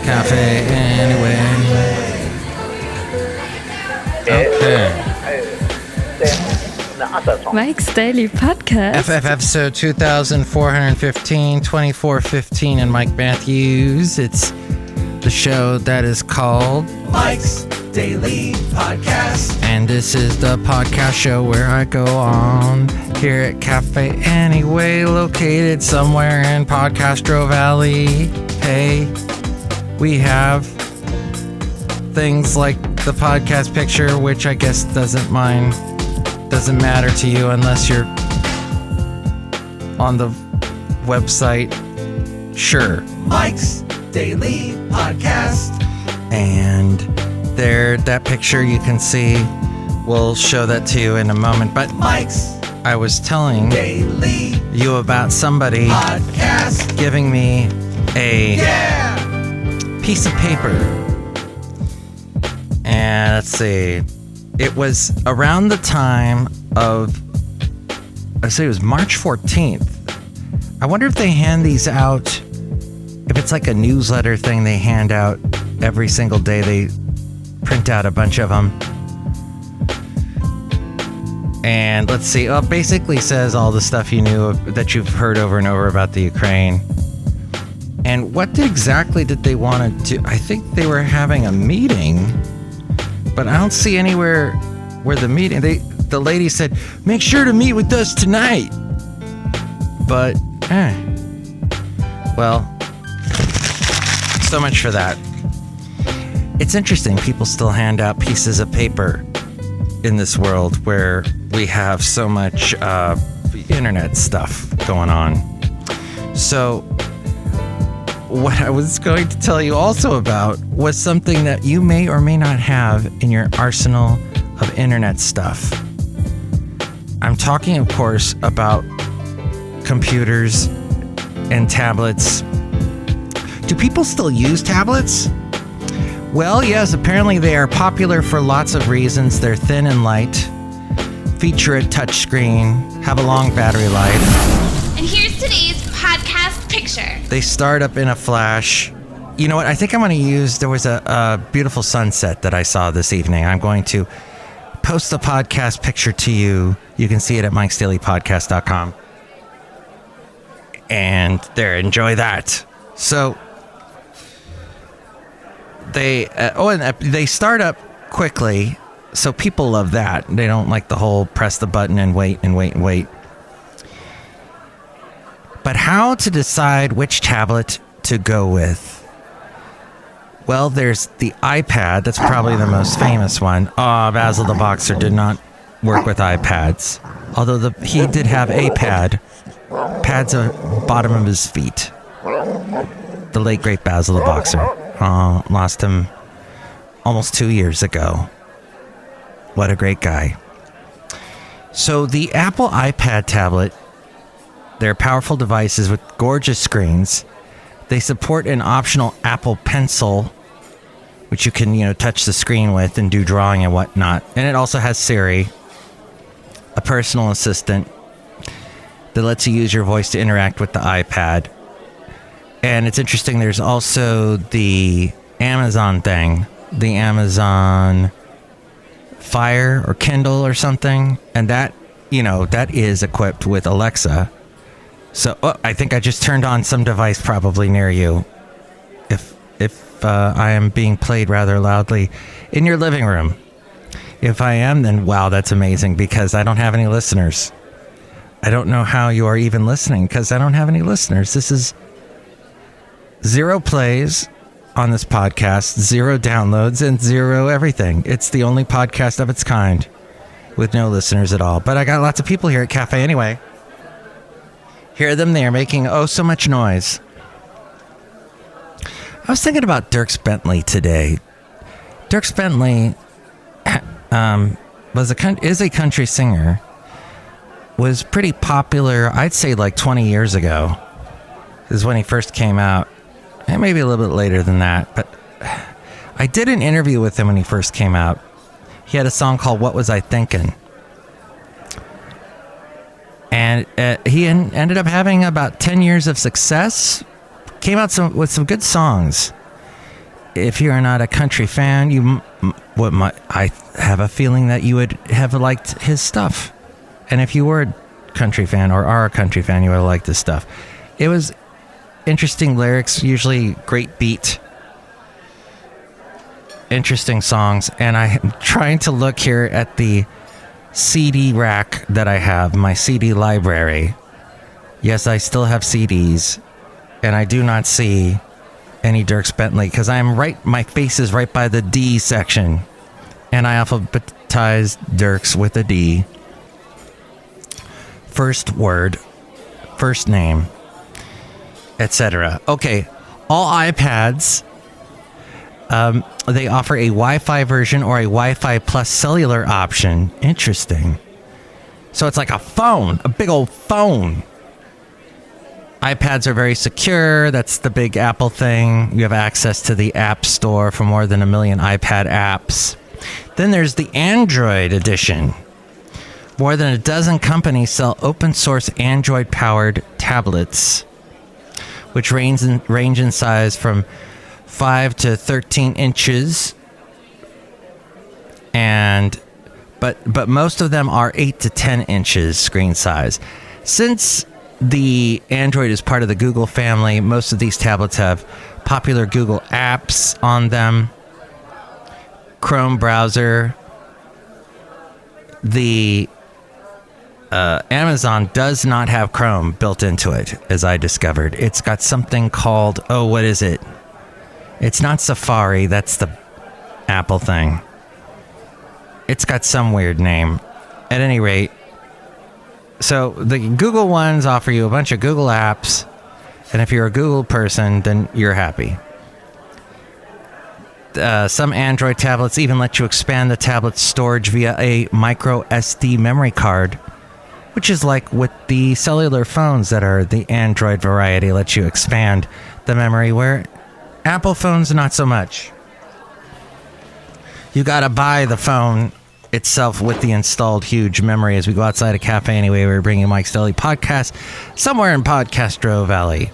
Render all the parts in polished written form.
Cafe anyway. Okay. Mike's Daily Podcast. FF episode 2415, 2415, and Mike Matthews. It's the show that is called Mike's Daily Podcast. And this is the podcast show where I go on here at Cafe Anyway, located somewhere in Podcastro Valley. Hey, we have things like the podcast picture, which I guess doesn't matter to you unless you're on the website. Sure. Mike's Daily Podcast. And there, that picture you can see, we'll show that to you in a moment. But Mike's I was telling Daily you about somebody Podcast giving me a piece of paper. And let's see. It was around the time of, I'd say it was March 14th. I wonder if they hand these out, if it's like a newsletter thing they hand out every single day. They print out a bunch of them. And let's see, it basically says all the stuff you knew that you've heard over and over about the Ukraine. And what exactly did they want to do? I think they were having a meeting, but I don't see anywhere where the meeting, the lady said, make sure to meet with us tonight. But, well, so much for that. It's interesting, people still hand out pieces of paper in this world where we have so much internet stuff going on. So, what I was going to tell you also about was something that you may or may not have in your arsenal of internet stuff. I'm talking, of course, about computers and tablets. Do people still use tablets? Well, yes, apparently they are popular for lots of reasons. They're thin and light, feature a touchscreen, have a long battery life. And here's today's podcast picture. They start up in a flash. You know what? I think I'm going to use, there was a beautiful sunset that I saw this evening. I'm going to post the podcast picture to you. You can see it at mikesdailypodcast.com. And there, enjoy that. So, they start up quickly, so people love that. They don't like the whole press the button and wait and wait and wait. But how to decide which tablet to go with? Well, there's the iPad. That's probably the most famous one. Basil the Boxer did not work with iPads, although he did have a pad. Pad's the bottom of his feet. The late great Basil the Boxer. Lost him almost 2 years ago. What a great guy. So the Apple iPad tablet, they're powerful devices with gorgeous screens. They support an optional Apple Pencil, which you can, touch the screen with and do drawing and whatnot. And it also has Siri, a personal assistant that lets you use your voice to interact with the iPad. And it's interesting, there's also the Amazon thing, the Amazon Fire or Kindle or something. And that, that is equipped with Alexa. So I think I just turned on some device probably near you. If I am being played rather loudly in your living room. If I am, then wow, that's amazing because I don't have any listeners. I don't know how you are even listening because I don't have any listeners. This is 0 plays on this podcast, 0 downloads, and 0 everything. It's the only podcast of its kind with no listeners at all. But I got lots of people here at Cafe Anyway. Hear them there making so much noise. I was thinking about Dierks Bentley today. Dierks Bentley is a country singer. Was pretty popular, I'd say like 20 years ago. Is when he first came out. And maybe a little bit later than that. But I did an interview with him when he first came out. He had a song called What Was I Thinking? And he ended up having about 10 years of success. Came out with some good songs. if you're not a country fan, I have a feeling that you would have liked his stuff. And if you were a country fan or are a country fan, you would have liked his stuff. It was interesting lyrics, usually great beat, interesting songs. And I'm trying to look here at the CD rack that I have, my CD library. Yes, I still have CDs, and I do not see any Dierks Bentley because my face is right by the D section, and I alphabetized Dierks with a D. First word, first name, etc. Okay, all iPads, they offer a Wi-Fi version or a Wi-Fi plus cellular option. Interesting. So it's like a phone, a big old phone. iPads are very secure. That's the big Apple thing. You have access to the App Store for more than 1 million iPad apps. Then there's the Android edition. More than a dozen companies sell open source Android powered tablets, which range in size from 5 to 13 inches. But most of them are 8 to 10 inches screen size. Since the Android is part of the Google family, most of these tablets have popular Google apps on them. Chrome browser. The Amazon does not have Chrome built into it, as I discovered. It's got something called, what is it? It's not Safari, that's the Apple thing. It's got some weird name. At any rate, so the Google ones offer you a bunch of Google apps, and if you're a Google person, then you're happy. Some Android tablets even let you expand the tablet's storage via a micro SD memory card, which is like with the cellular phones that are the Android variety, let you expand the memory, where Apple phones, not so much. You gotta buy the phone itself with the installed huge memory. As we go outside a cafe anyway, we're bringing Mike's Daily Podcast somewhere in Podcastro Valley,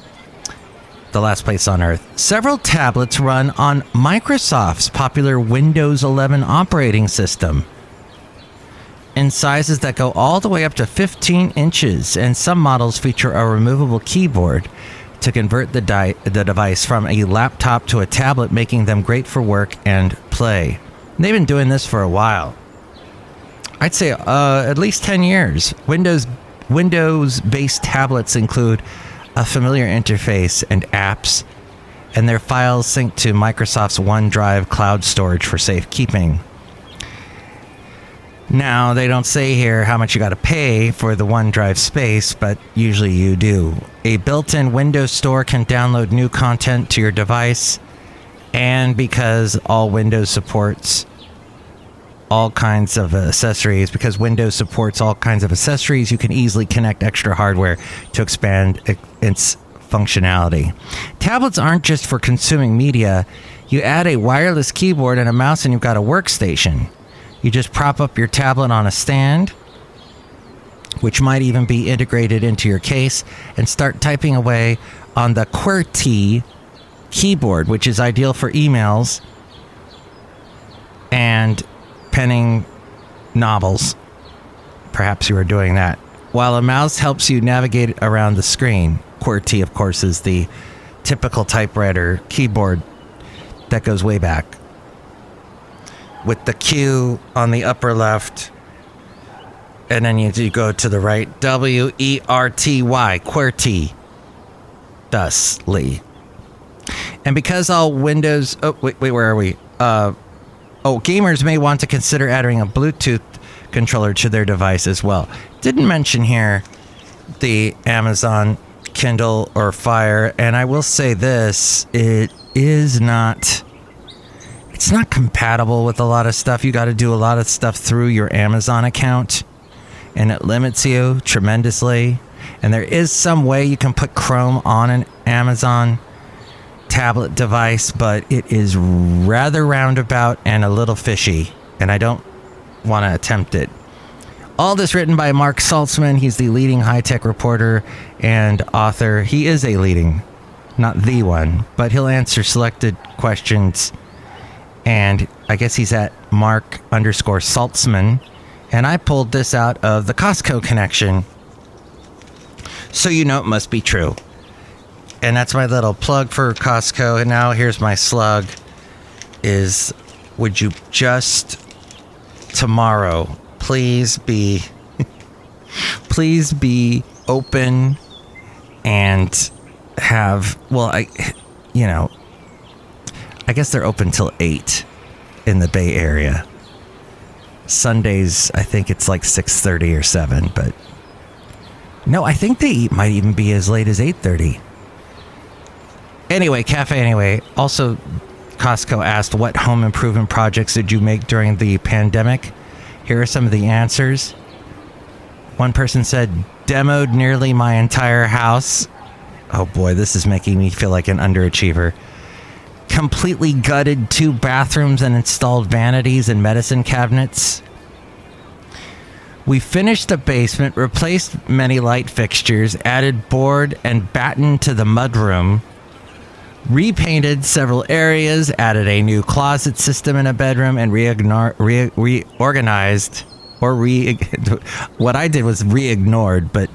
the last place on earth. Several tablets run on Microsoft's popular Windows 11 operating system in sizes that go all the way up to 15 inches, and some models feature a removable keyboard to convert the device from a laptop to a tablet, making them great for work and play. And they've been doing this for a while. I'd say at least 10 years. Windows-based tablets include a familiar interface and apps, and their files sync to Microsoft's OneDrive cloud storage for safekeeping. Now, they don't say here how much you got to pay for the OneDrive space, but usually you do. A built-in Windows Store can download new content to your device, and because all Windows supports all kinds of accessories, you can easily connect extra hardware to expand its functionality. Tablets aren't just for consuming media. You add a wireless keyboard and a mouse and you've got a workstation. You just prop up your tablet on a stand, which might even be integrated into your case, and start typing away on the QWERTY keyboard, which is ideal for emails and penning novels. Perhaps you are doing that. While a mouse helps you navigate around the screen. QWERTY, of course, is the typical typewriter keyboard that goes way back, with the Q on the upper left, and then you go to the right. WERTY, QWERTY. Thusly. And because all Windows... where are we? Gamers may want to consider adding a Bluetooth controller to their device as well. Didn't mention here the Amazon Kindle or Fire, and I will say this, it's not compatible with a lot of stuff. You got to do a lot of stuff through your Amazon account, and it limits you tremendously. And there is some way you can put Chrome on an Amazon tablet device, but it is rather roundabout and a little fishy, and I don't want to attempt it. All this written by Mark Saltzman. He's the leading high-tech reporter and author. He is a leading not the one, but he'll answer selected questions. And I guess he's at Mark_Saltzman. And I pulled this out of the Costco connection. So you know it must be true. And that's my little plug for Costco. And now here's my slug is, would you just tomorrow please be open and have, well, I guess they're open till 8 in the Bay Area. Sundays, I think it's like 6:30 or 7, but no, I think they might even be as late as 8:30. Anyway, Cafe Anyway. Also, Costco asked, what home improvement projects did you make during the pandemic? Here are some of the answers. One person said, demoed nearly my entire house. Oh boy, this is making me feel like an underachiever. Completely gutted 2 bathrooms and installed vanities and medicine cabinets. We finished the basement, replaced many light fixtures, added board and batten to the mudroom, repainted several areas, added a new closet system in a bedroom, and reorganized. What I did was re-ignored, but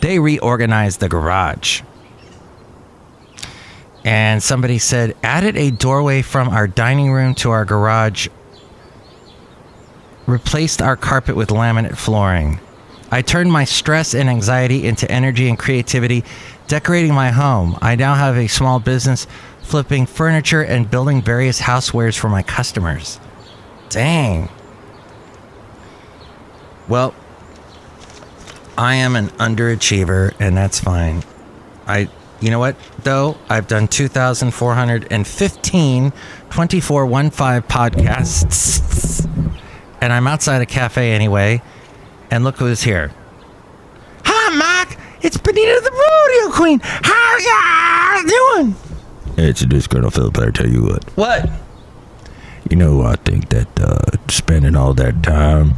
they reorganized the garage. And somebody said, added a doorway from our dining room to our garage, replaced our carpet with laminate flooring. I turned my stress and anxiety into energy and creativity, decorating my home. I now have a small business flipping furniture and building various housewares for my customers. Dang. Well, I am an underachiever, and that's fine. You know what, though? I've done 2,415 2415 podcasts, and I'm outside a cafe anyway, and look who's here. Hi, Mike! It's Benita the Rodeo Queen! How are you doing? It's a Disgruntled Fiddle Player, tell you what. What? You know, I think that spending all that time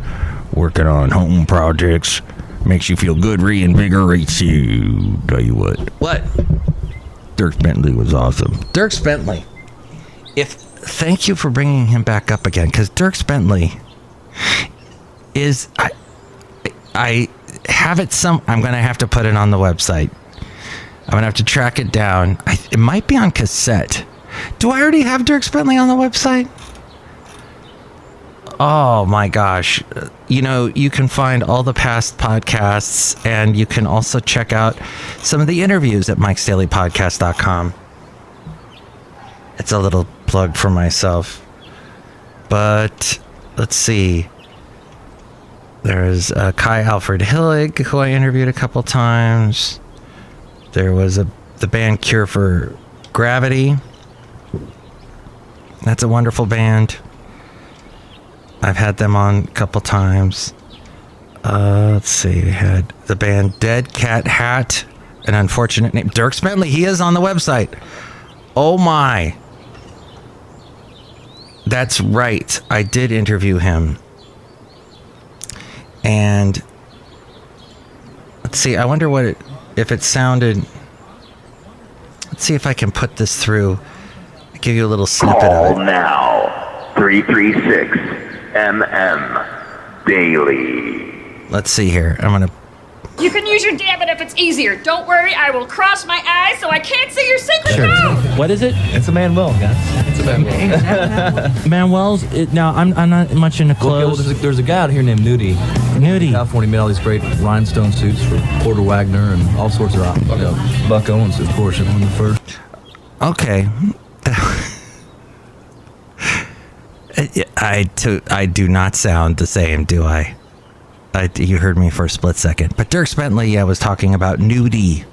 working on home projects makes you feel good, reinvigorates you. Tell you what. What? Dirk Bentley was awesome. Dirk Bentley. Thank you for bringing him back up again, because Dirk Bentley is, I have it I'm going to have to put it on the website. I'm going to have to track it down. It might be on cassette. Do I already have Dirk Bentley on the website? Oh my gosh. You know, you can find all the past podcasts, and you can also check out some of the interviews at mikesdailypodcast.com. It's a little plug for myself. But let's see. There's Kai Alfred Hillig, who I interviewed a couple times. There was the band Cure for Gravity. That's a wonderful band. I've had them on a couple times. Let's see. We had the band Dead Cat Hat, an unfortunate name. Dirk Bentley, he is on the website. Oh my. That's right. I did interview him. And let's see. I wonder if it sounded. Let's see if I can put this through. I'll give you a little snippet of it. Call now. 336 MM Daily. Let's see here. I'm going to. You can use your damn it if it's easier. Don't worry, I will cross my eyes so I can't see your secret mouth. What is it? It's a Manuel, guys. It's a Manuel. Manuel's. Now, I'm not much into clothes. Well, there's a guy out here named Nudie. Nudie. California made all these great rhinestone suits for Porter Wagner and all sorts of Buck Owens, of course, one of the first. Okay. I do not sound the same, do I? You heard me for a split second. But Dirk Bentley was talking about Nudie.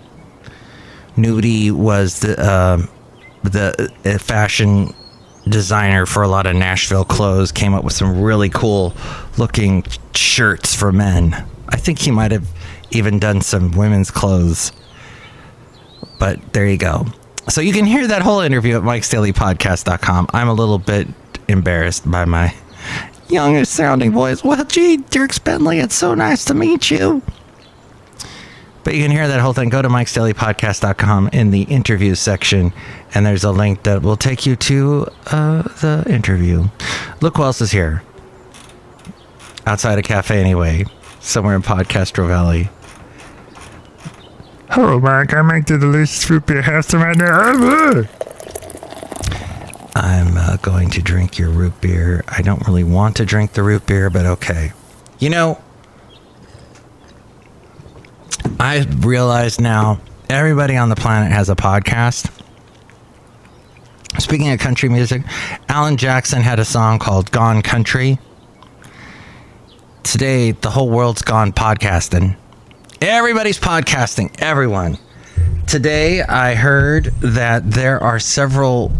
Nudie was the fashion designer for a lot of Nashville clothes, came up with some really cool looking shirts for men. I think he might have even done some women's clothes. But there you go. So you can hear that whole interview at mikesdailypodcast.com. I'm a little bit embarrassed by my youngest sounding voice. Well, gee, Dirk Bentley, it's so nice to meet you. But you can hear that whole thing. Go to mikesdailypodcast.com in the interview section, and there's a link that will take you to the interview. Look who else is here. Outside a cafe anyway, somewhere in Podcastro Valley. Hello, Mike. I make the delicious root beer. Have some right now. I'm going to drink your root beer. I don't really want to drink the root beer, but okay. You know, I realize now everybody on the planet has a podcast. Speaking of country music, Alan Jackson had a song called Gone Country. Today, the whole world's gone podcasting. Everybody's podcasting. Everyone. Today, I heard that there are several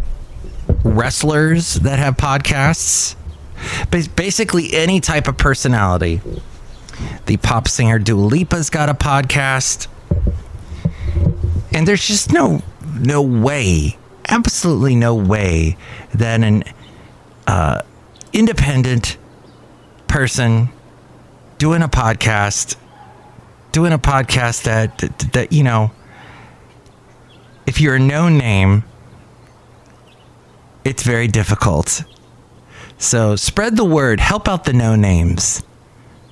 wrestlers that have podcasts. Basically, any type of personality. The pop singer Dua Lipa's got a podcast. And there's just no way, absolutely no way that an independent person doing a podcast that, you know, if you're a no name, it's very difficult. So spread the word, help out the no names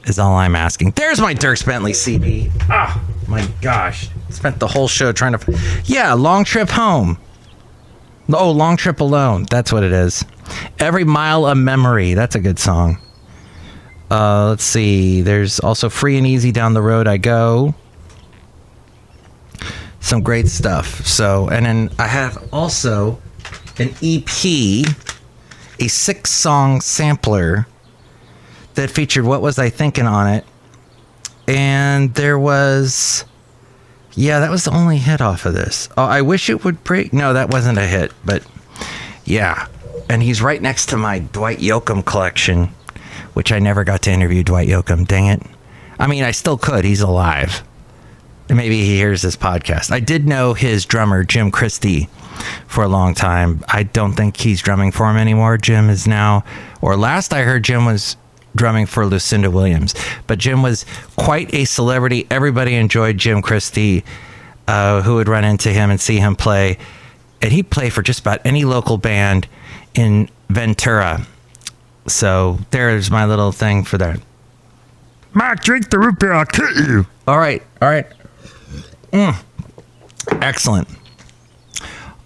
is all I'm asking. There's my Dierks Bentley CD. Oh my gosh. Spent the whole show trying to... Yeah, Long Trip Home. Oh, Long Trip Alone. That's what it is. Every Mile a Memory. That's a good song. Let's see. There's also Free and Easy Down the Road I Go. Some great stuff. So, and then I have also an EP, a 6-song sampler that featured What Was I Thinking on it. And there was... Yeah, that was the only hit off of this. Oh, I Wish It Would Break. No, that wasn't a hit, but yeah. And he's right next to my Dwight Yoakam collection, which I never got to interview Dwight Yoakam. Dang it. I mean, I still could. He's alive. Maybe he hears this podcast. I did know his drummer, Jim Christie, for a long time. I don't think he's drumming for him anymore. Jim is now, or last I heard, Jim was drumming for Lucinda Williams. But Jim was quite a celebrity. Everybody enjoyed Jim Christie, who would run into him and see him play. And he'd play for just about any local band in Ventura. So there's my little thing for that. Mike, drink the root beer. I'll kill you. All right. Excellent.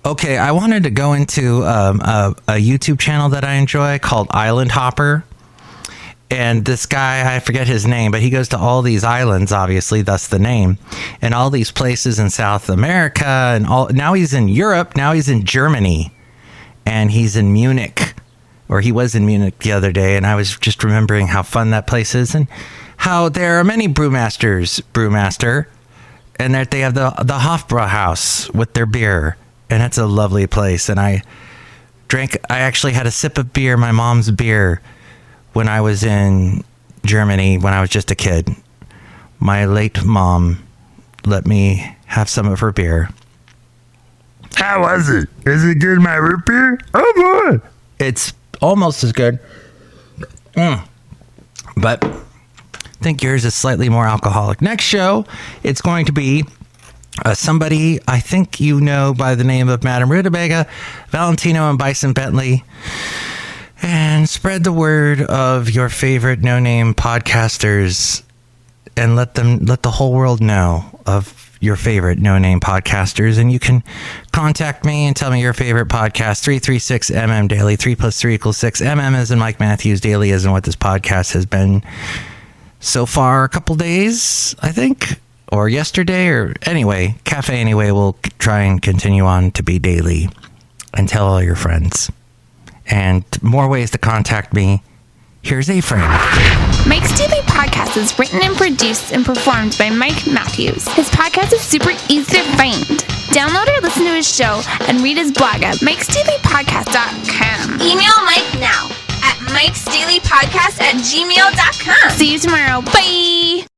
Okay, I wanted to go into a YouTube channel that I enjoy called Island Hopper. And this guy, I forget his name, but he goes to all these islands, obviously, thus the name, and all these places in South America, and all. Now he's in Europe, now he's in Germany, and he's in Munich, or he was in Munich the other day, and I was just remembering how fun that place is, and how there are many Brewmaster, and that they have the Hofbrauhaus with their beer, and it's a lovely place, and I actually had a sip of beer, my mom's beer, when I was in Germany, when I was just a kid. My late mom let me have some of her beer. How was it? Is it good, my root beer? Oh, boy. It's almost as good. But I think yours is slightly more alcoholic. Next show, it's going to be somebody I think you know by the name of Madame Rootabega, Valentino, and Bison Bentley. And spread the word of your favorite no-name podcasters, and let the whole world know of your favorite no-name podcasters. And you can contact me and tell me your favorite podcast. 336MM Daily. 3 + 3 = 6. MM as in Mike Matthews. Daily as in what this podcast has been so far. A couple days, I think, or yesterday, or anyway. Cafe Anyway will try and continue on to be daily. And tell all your friends. And more ways to contact me. Here's a friend. Mike's Daily Podcast is written and produced and performed by Mike Matthews. His podcast is super easy to find. Download or listen to his show and read his blog at mikesdailypodcast.com. Email Mike now at mikesdailypodcast@gmail.com. See you tomorrow. Bye.